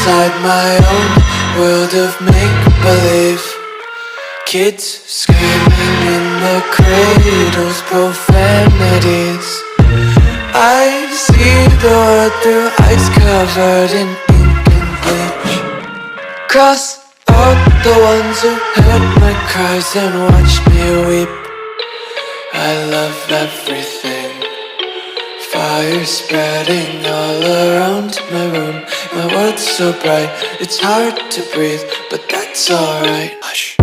inside my own world of make-believe. Kids screaming in their cradles, profanities. I see the world through ice covered in ink and bleach. Cross out the ones who heard my cries and watched me weep. I love everything. Fire spreading all around my room. My world's so bright, it's hard to breathe, but that's alright. Hush.